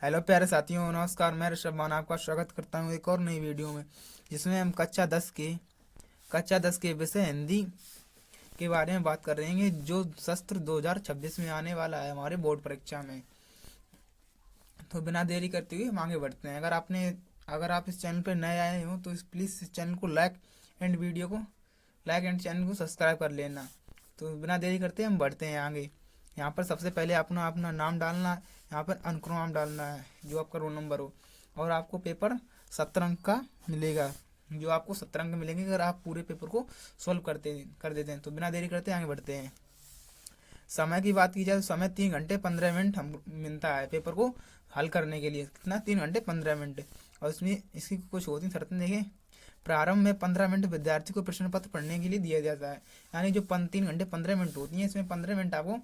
Hello प्यारे साथियों, नमस्कार। मैं ऋषभ मान आपका स्वागत करता हूँ एक और नई वीडियो में, जिसमें हम कक्षा 10 के विषय हिंदी के बारे में बात कर रहे हैं, जो सत्र 2026 में आने वाला है हमारे बोर्ड परीक्षा में। तो बिना देरी करते हुए हम आगे बढ़ते हैं। अगर आप इस चैनल पर नए आए हो तो प्लीज़ इस चैनल को लाइक एंड चैनल को सब्सक्राइब कर लेना। तो बिना देरी करते हम बढ़ते हैं आगे। यहाँ पर सबसे पहले अपना अपना नाम डालना है, यहाँ पर अनुक्रम डालना है जो आपका रोल नंबर हो, और आपको पेपर 70 अंक का मिलेगा, जो आपको 70 अंक मिलेंगे अगर आप पूरे पेपर को सॉल्व कर देते हैं। तो बिना देरी करते आगे बढ़ते हैं। समय की बात की जाए तो समय 3 घंटे 15 मिनट हम मिलता है पेपर को हल करने के लिए। कितना? 3 घंटे 15 मिनट। और इसमें इसकी कुछ होती शर्तें देखें। प्रारंभ में 15 मिनट विद्यार्थी को प्रश्न पत्र पढ़ने के लिए दिया जाता है, यानी जो 3 घंटे 15 मिनट होती हैं, इसमें 15 मिनट आपको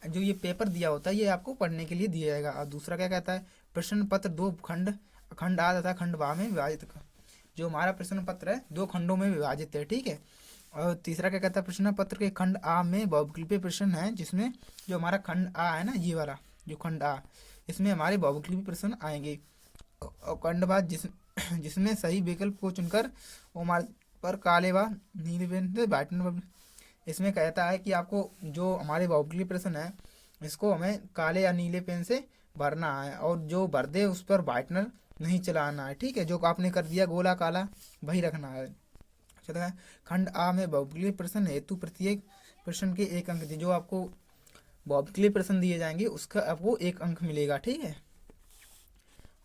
जो ये पेपर दिया होता है ये आपको पढ़ने के लिए दिया जाएगा। और दूसरा क्या कहता है, प्रश्न पत्र 2 खंड खंड आ तथा खंड बा में विभाजित। जो हमारा प्रश्न पत्र है 2 खंडों में विभाजित है, ठीक है। और तीसरा क्या कहता है, प्रश्न पत्र के खंड आ में बहुविकल्पीय प्रश्न है, जिसमें जो हमारा खंड आ है ना, ये वाला जो खंड आ, इसमें हमारे बहुविकल्पीय प्रश्न आएंगे। और खंड बा जिसमें सही विकल्प को चुनकर वो हमारे पर काले व नीले पेन से बैठने। इसमें कहता है कि आपको जो हमारे बहुविकल्पीय प्रश्न है इसको हमें काले या नीले पेन से भरना है, और जो भर दे उस पर वाइटनर नहीं चलाना है, ठीक है। जो आपने कर दिया गोला काला वही रखना है। चलो, खंड आ में बहुविकल्पीय प्रश्न हेतु प्रत्येक प्रश्न के 1 अंक दिए। जो आपको बहुविकल्पीय प्रश्न दिए जाएंगे उसका आपको 1 अंक मिलेगा, ठीक है।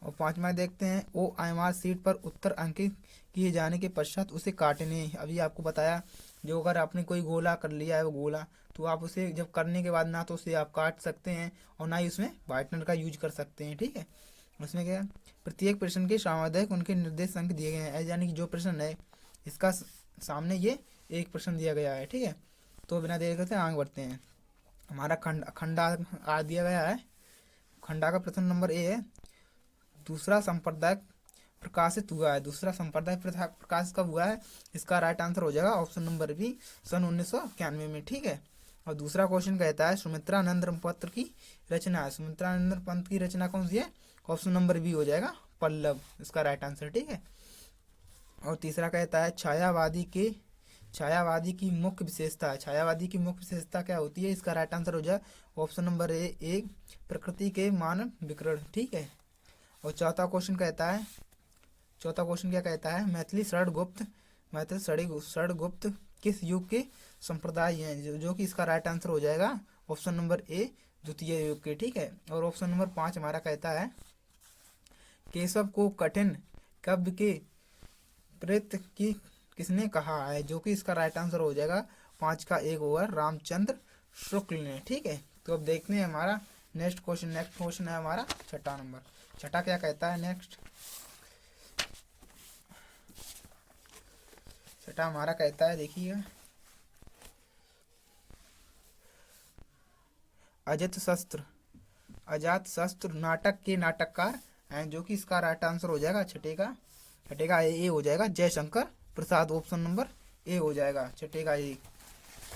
और 5वां देखते हैं, OMR सीट पर उत्तर अंकित किए जाने के पश्चात उसे काटने। अभी आपको बताया, जो अगर आपने कोई गोला कर लिया है वो गोला, तो आप उसे जब करने के बाद ना तो उसे आप काट सकते हैं और ना ही उसमें वाइटनर का यूज कर सकते हैं, ठीक है। उसमें क्या है, प्रत्येक प्रश्न के सामुदायिक उनके निर्देश अंक दिए गए हैं, यानी कि जो प्रश्न है इसका सामने ये एक प्रश्न दिया गया है, ठीक है। तो बिना देरी करते आगे बढ़ते हैं। हमारा खंडा आ दिया गया है। खंडा का प्रश्न नंबर ए है, दूसरा संप्रदाय प्रकाशित हुआ है। दूसरा संप्रदाय प्रकाशित कब हुआ है? इसका राइट आंसर हो जाएगा ऑप्शन नंबर बी, सन 1991 में, ठीक है। और दूसरा क्वेश्चन कहता है, सुमित्रानंद पत्र की रचना है। सुमित्रानंद पंत की रचना कौन सी है? ऑप्शन नंबर बी हो जाएगा, पल्लव, इसका राइट आंसर, ठीक है। और तीसरा कहता है, छायावादी की मुख्य विशेषता है। छायावादी की मुख्य विशेषता क्या होती है? इसका राइट आंसर हो जाए ऑप्शन नंबर ए, प्रकृति के मानव विकर्ण, ठीक है। और चौथा क्वेश्चन क्या कहता है, मैथिली षड्गुप्त किस युग के संप्रदाय हैं? जो कि इसका राइट आंसर हो जाएगा ऑप्शन नंबर ए, द्वितीय युग के, ठीक है। और ऑप्शन नंबर 5 हमारा कहता है, केशव को कठिन काव्य के प्रेत की किसने कहा है? जो कि इसका राइट आंसर हो जाएगा 5 का 1 होगा, रामचंद्र शुक्ल ने, ठीक है। तो अब देखते हैं हमारा नेक्स्ट क्वेश्चन है हमारा छठा नंबर। छठा क्या कहता है, छठा हमारा कहता है, देखिए, अजातशस्त्र नाटक के नाटककार हैं। जो कि इसका राइट आंसर हो जाएगा छठे का ए हो जाएगा, Jaishankar Prasad, option number A हो जाएगा छठे का ए,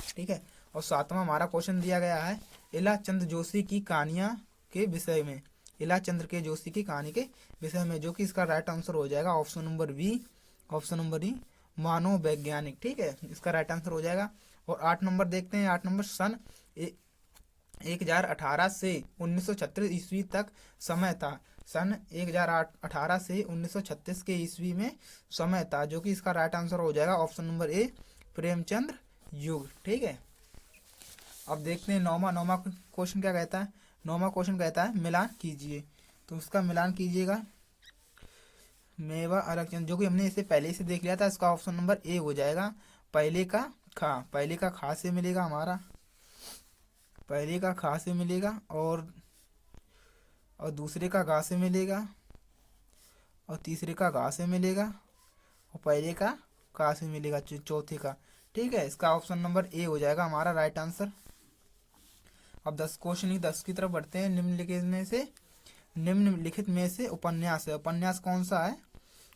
ठीक है। और 7वां हमारा क्वेश्चन दिया गया है, इला चंद्र जोशी की कहानियां के विषय में। इला चंद्र के जोशी की कहानी के विषय में, जो कि इसका राइट आंसर हो जाएगा ऑप्शन नंबर बी, मानव वैज्ञानिक, ठीक है, इसका राइट आंसर हो जाएगा। और 8 नंबर देखते हैं। 8 नंबर, सन 1018 से 1936 ईस्वी तक समय था। सन 1018 से 1936 के ईस्वी में समय था, जो कि इसका राइट आंसर हो जाएगा ऑप्शन नंबर ए, प्रेमचंद्र युग, ठीक है। अब देखते हैं नौवा क्वेश्चन क्या कहता है। 9वां क्वेश्चन कहता है, मिलान कीजिए। तो उसका मिलान कीजिएगा, मेवा अलग, जो कि हमने इसे पहले से देख लिया था, इसका ऑप्शन नंबर ए हो जाएगा, पहले का खा से मिलेगा हमारा, पहले का खा से मिलेगा, और दूसरे का गा से मिलेगा, और तीसरे का गा से मिलेगा, और पहले का का से मिलेगा चौथे का, ठीक है। इसका ऑप्शन नंबर ए हो जाएगा हमारा राइट आंसर। अब 10 की तरफ बढ़ते हैं। निम्नलिखित में से उपन्यास है। उपन्यास कौन सा है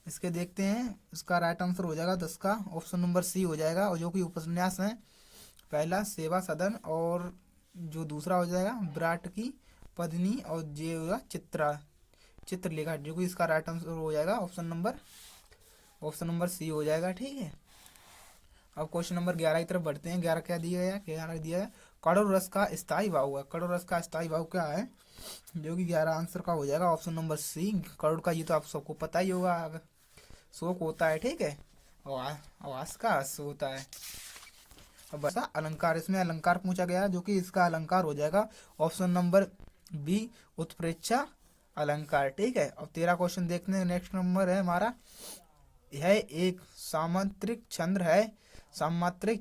इसके देखते हैं। इसका राइट आंसर हो जाएगा 10 का ऑप्शन नंबर सी हो जाएगा। और जो कि उपन्यास है, पहला सेवा सदन, और जो दूसरा हो जाएगा विराट की पत्नी, और ये होगा चित्रा, चित्रलेखा, जो कि इसका राइट आंसर हो जाएगा ऑप्शन नंबर सी हो जाएगा। ठीक है, अब क्वेश्चन नंबर 11 की तरफ बढ़ते हैं। 11 क्या दिया गया? 11 दिया है करोड़ रस का स्थायी भाव है। करोड़ रस का स्थायी भाव क्या है? जो कि 11 आंसर का हो जाएगा ऑप्शन नंबर सी। करोड़ का ये तो आप सबको पता ही होगा, शोक होता है। ठीक है, आवास का हर्ष होता है। अब बचा अलंकार, इसमें अलंकार पूछा गया है, जो कि इसका अलंकार हो जाएगा ऑप्शन नंबर बी, उत्प्रेक्षा अलंकार। ठीक है, अब 13 क्वेश्चन देखते हैं। नेक्स्ट नंबर है हमारा, यह एक सामात्रिक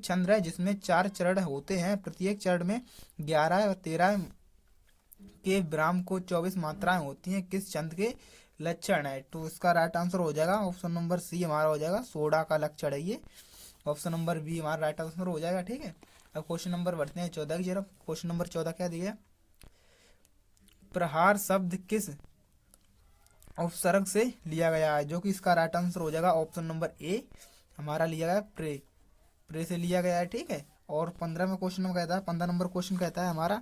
छंद है जिसमें 4 चरण होते हैं। प्रत्येक चरण में 11 और 13 के विराम को 24 मात्राएं होती हैं। किस छंद के लक्षण है? तो इसका राइट आंसर हो जाएगा ऑप्शन नंबर सी हमारा हो जाएगा, सोडा का लक्षण है ये। ऑप्शन नंबर बी हमारा राइट आंसर हो जाएगा। ठीक है, अब क्वेश्चन नंबर बढ़ते हैं 14 की तरफ। क्वेश्चन नंबर 14 क्या दिया? प्रहार शब्द किस उपसर्ग से लिया गया है? जो कि इसका राइट आंसर हो जाएगा ऑप्शन नंबर ए हमारा लिया गया प्रे से लिया गया है। ठीक है, और 15 में क्वेश्चन कहता है, 15 नंबर क्वेश्चन कहता है हमारा,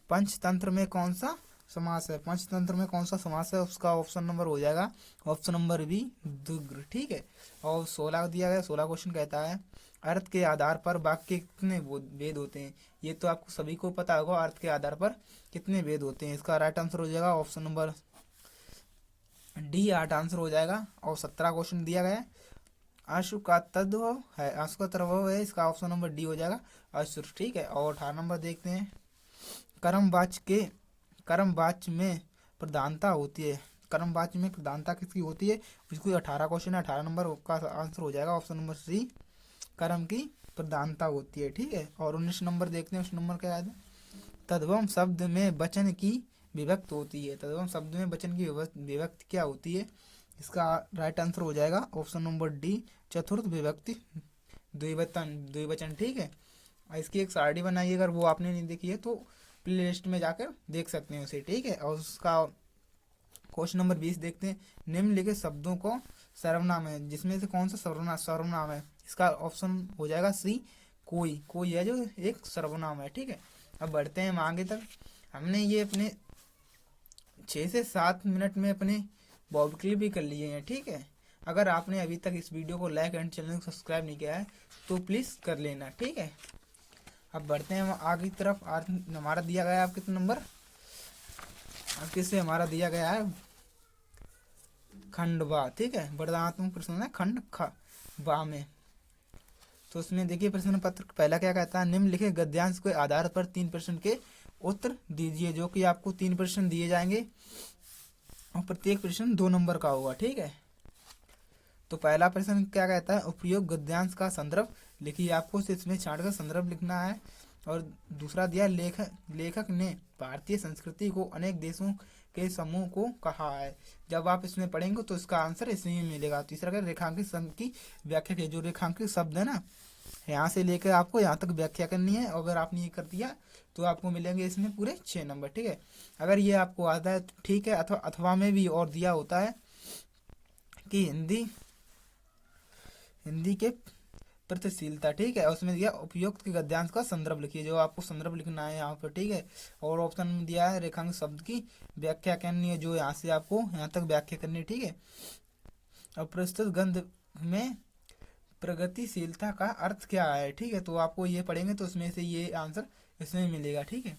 पंचतंत्र में कौन सा समास है? पंचतंत्र में कौन सा समास है? उसका ऑप्शन नंबर हो जाएगा ऑप्शन नंबर बी, दुग्र। ठीक है, और 16 दिया गया। 16 क्वेश्चन कहता है, अर्थ के आधार पर वाक्य के कितने भेद होते हैं? ये तो आपको सभी को पता होगा, अर्थ के आधार पर कितने भेद होते हैं। इसका राइट आंसर हो जाएगा ऑप्शन नंबर डी, 8 आंसर हो जाएगा। और 17 क्वेश्चन दिया गया है, अश्व का तद्भव है, अश्व का तद्भव है, इसका ऑप्शन नंबर डी हो जाएगा अश्व। ठीक है, और 18 नंबर देखते हैं, कर्म वाच्य में प्रधानता होती है। कर्म वाच्य में प्रधानता किसकी होती है? इसको 18 क्वेश्चन है, 18 नंबर का आंसर हो जाएगा ऑप्शन नंबर सी, कर्म की प्रधानता होती है। ठीक है, और 19 नंबर देखते हैं। उस नंबर क्या है? तद्भव शब्द में वचन की विभक्ति होती है। तद्भव शब्द में वचन की विभक्ति क्या होती है? इसका राइट आंसर हो जाएगा ऑप्शन नंबर डी, चतुर्थ विभक्ति द्विवचन। ठीक है, इसकी एक सारणी बनाई है, अगर वो आपने नहीं देखी है तो प्ले लिस्ट में जाकर देख सकते हैं उसे। ठीक है, और उसका क्वेश्चन नंबर 20 देखते हैं, निम्नलिखित शब्दों को सर्वनाम है, जिसमें से कौन सा सर्वनाम है? इसका ऑप्शन हो जाएगा सी, कोई है जो एक सर्वनाम है। ठीक है, अब बढ़ते हैं हम आगे तक। हमने ये अपने 6 से 7 मिनट में अपने बॉब क्लिप भी कर लिए हैं। ठीक है, अगर आपने अभी तक इस वीडियो को लाइक एंड चैनल को सब्सक्राइब नहीं किया है तो प्लीज़ कर लेना। ठीक है, अब बढ़ते हैं हम आगे की तरफ। हमारा दिया गया है, आप कितने नंबर आपके से हमारा दिया गया है खंडवा। ठीक है, वर्णनात्मक प्रश्न है खंड बा में। तो उसमें देखिए प्रश्न पत्र पहला क्या कहता है, निम्नलिखित गद्यांश के आधार पर 3 प्रश्न के उत्तर दीजिए। जो कि आपको 3 प्रश्न दिए जाएंगे और प्रत्येक प्रश्न 2 नंबर का होगा। ठीक है, तो पहला प्रश्न क्या कहता है, उपयोग गद्यांश का संदर्भ लिखिए। आपको इसमें छांटकर संदर्भ लिखना है। और दूसरा दिया, लेखक ने भारतीय संस्कृति को अनेक देशों के समूह को कहा है। जब आप इसमें पढ़ेंगे तो इसका आंसर इसमें मिलेगा। तीसरा क्या, रेखांकित शब्द की व्याख्या की। जो रेखांकित शब्द है ना, यहाँ से लेकर आपको यहाँ तक व्याख्या करनी है। अगर आपने ये कर दिया तो आपको मिलेंगे इसमें पूरे 6 नंबर। ठीक है, अगर ये आपको आता है तो ठीक है, अथवा में भी और दिया होता है कि हिंदी के प्रतिशीलता। ठीक है, उसमें दिया उपयुक्त के गद्यांश का संदर्भ लिखिए। जो आपको संदर्भ लिखना है यहाँ पर। ठीक है, और ऑप्शन में दिया है रेखांकित शब्द की व्याख्या करनी है, जो यहाँ से आपको यहाँ तक व्याख्या करनी है। ठीक है, अब प्रस्तुत गद्य में प्रगतिशीलता का अर्थ क्या है? ठीक है, तो आपको ये पढ़ेंगे तो उसमें से ये आंसर इसमें मिलेगा। ठीक है,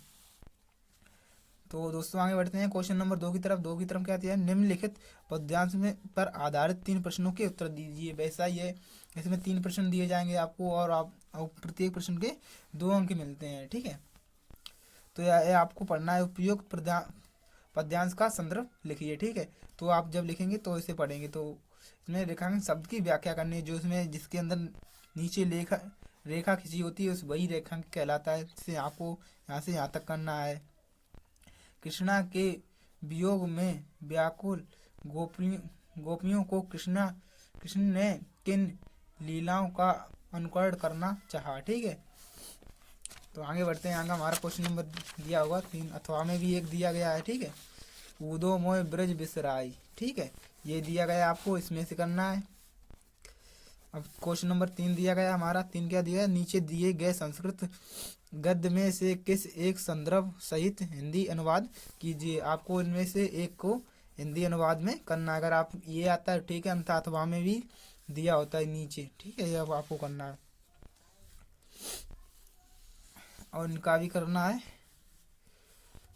तो दोस्तों आगे बढ़ते हैं क्वेश्चन नंबर 2 की तरफ। 2 की तरफ क्या दिया है, निम्नलिखित पद्यांश में पर आधारित 3 प्रश्नों के उत्तर दीजिए। वैसा ही है, इसमें 3 प्रश्न दिए जाएंगे आपको और प्रत्येक प्रश्न के 2 अंक मिलते हैं। ठीक है, तो यह आपको पढ़ना है, उपयुक्त पद्यांश का संदर्भ लिखिए। ठीक है, तो आप जब लिखेंगे तो इसे पढ़ेंगे। तो इसमें रेखांकित शब्द की व्याख्या करनी है, जो इसमें जिसके अंदर नीचे रेखा खींची होती है उस वही रेखांकित कहलाता है। जिसे आपको यहाँ से यहाँ तक करना है। कृष्णा के वियोग में व्याकुल गोपियों को कृष्ण ने किन लीलाओं का अनुकरण करना चाहा? ठीक है, तो आगे बढ़ते हैं। आगे हमारा क्वेश्चन नंबर दिया होगा 3, अथवा में भी एक दिया गया है। ठीक है, उदो मोय ब्रज बिसराई। ठीक है, ये दिया गया आपको इसमें से करना है। अब क्वेश्चन नंबर 3 दिया गया हमारा। 3 क्या दिया है, नीचे दिए गए संस्कृत गद्य में से किस एक संदर्भ सहित हिंदी अनुवाद कीजिए। आपको इनमें से एक को हिंदी अनुवाद में करना। अगर आप ये आता है ठीक है, अन्यथा अथवा में भी दिया होता है नीचे, ठीक है, ये अब आपको करना है और इनका भी करना है।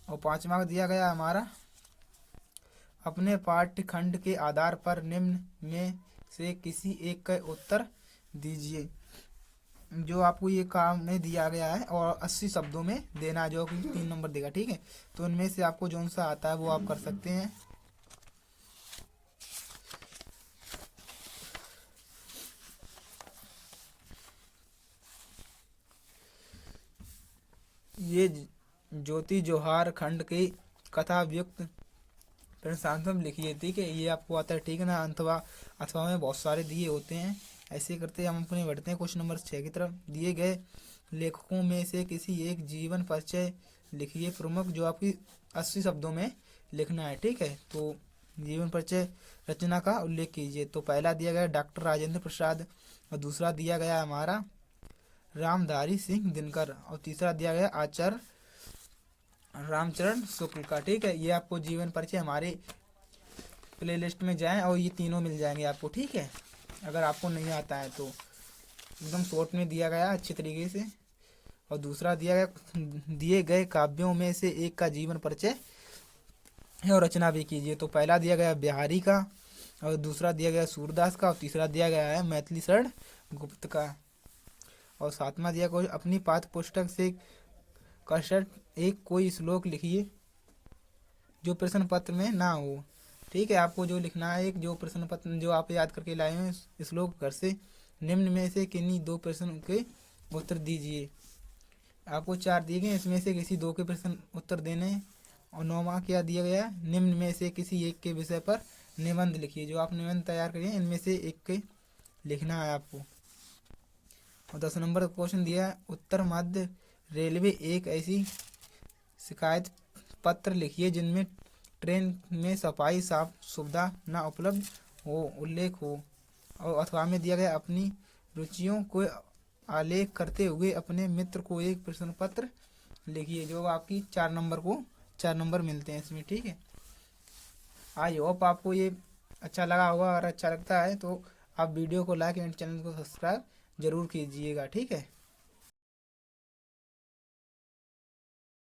और 5वां का दिया गया हमारा, अपने पाठ्यखंड के आधार पर निम्न में से किसी एक का उत्तर दीजिए। जो आपको ये काम में दिया गया है और 80 शब्दों में देना है, जो कि 3 नंबर देगा, ठीक है। तो इनमें से आपको जौन सा आता है वो आप कर सकते हैं। ये ज्योति जोहार खंड की कथा व्युक्त प्रशांतम लिखिए, ठीक है, ये आपको आता है, ठीक है ना। अथवा अथवा में बहुत सारे दिए होते हैं। ऐसे करते हम अपने बढ़ते हैं क्वेश्चन नंबर 6 की तरफ। दिए गए लेखकों में से किसी एक जीवन परिचय लिखिए प्रमुख, जो आपकी 80 शब्दों में लिखना है, ठीक है। तो जीवन परिचय रचना का उल्लेख कीजिए। तो पहला दिया गया डॉक्टर राजेंद्र प्रसाद, और दूसरा दिया गया हमारा रामधारी सिंह दिनकर, और तीसरा दिया गया आचार्य रामचरण शुक्ल का, ठीक है। ये आपको जीवन परिचय हमारे प्लेलिस्ट में जाएं और ये तीनों मिल जाएंगे आपको, ठीक है। अगर आपको नहीं आता है तो एकदम शॉर्ट में दिया गया अच्छी तरीके से। और दूसरा दिया गया दिए गए काव्यों में से एक का जीवन परिचय है और रचना भी कीजिए। तो पहला दिया गया बिहारी का, और दूसरा दिया गया सूरदास का, और तीसरा दिया गया है मैथिली शरण गुप्त का। और 7वां दिया कोई अपनी पाठ्य पुस्तक से कसट एक कोई श्लोक लिखिए जो प्रश्न पत्र में ना हो, ठीक है। आपको जो लिखना है, एक जो प्रश्न पत्र जो आप याद करके लाए हैं श्लोक घर से, निम्न में से किन्हीं 2 प्रश्न के उत्तर दीजिए। आपको 4 दिए गए, इसमें से किसी 2 के प्रश्न उत्तर देने। और 9वां क्या दिया गया, निम्न में से किसी एक के विषय पर निबंध लिखिए। जो आप निबंध तैयार करिए इनमें से एक के लिखना है आपको। और 10 नंबर क्वेश्चन दिया है, उत्तर मध्य रेलवे एक ऐसी शिकायत पत्र लिखिए जिनमें ट्रेन में सफाई साफ सुविधा न उपलब्ध हो उल्लेख हो। और अथवा में दिया गया अपनी रुचियों को आलेख करते हुए अपने मित्र को एक प्रश्न पत्र लिखिए। जो आपकी 4 नंबर मिलते हैं इसमें, ठीक है। आई होप आपको ये अच्छा लगा होगा। अगर अच्छा लगता है तो आप वीडियो को लाइक एंड चैनल को सब्सक्राइब जरूर कीजिएगा, ठीक है।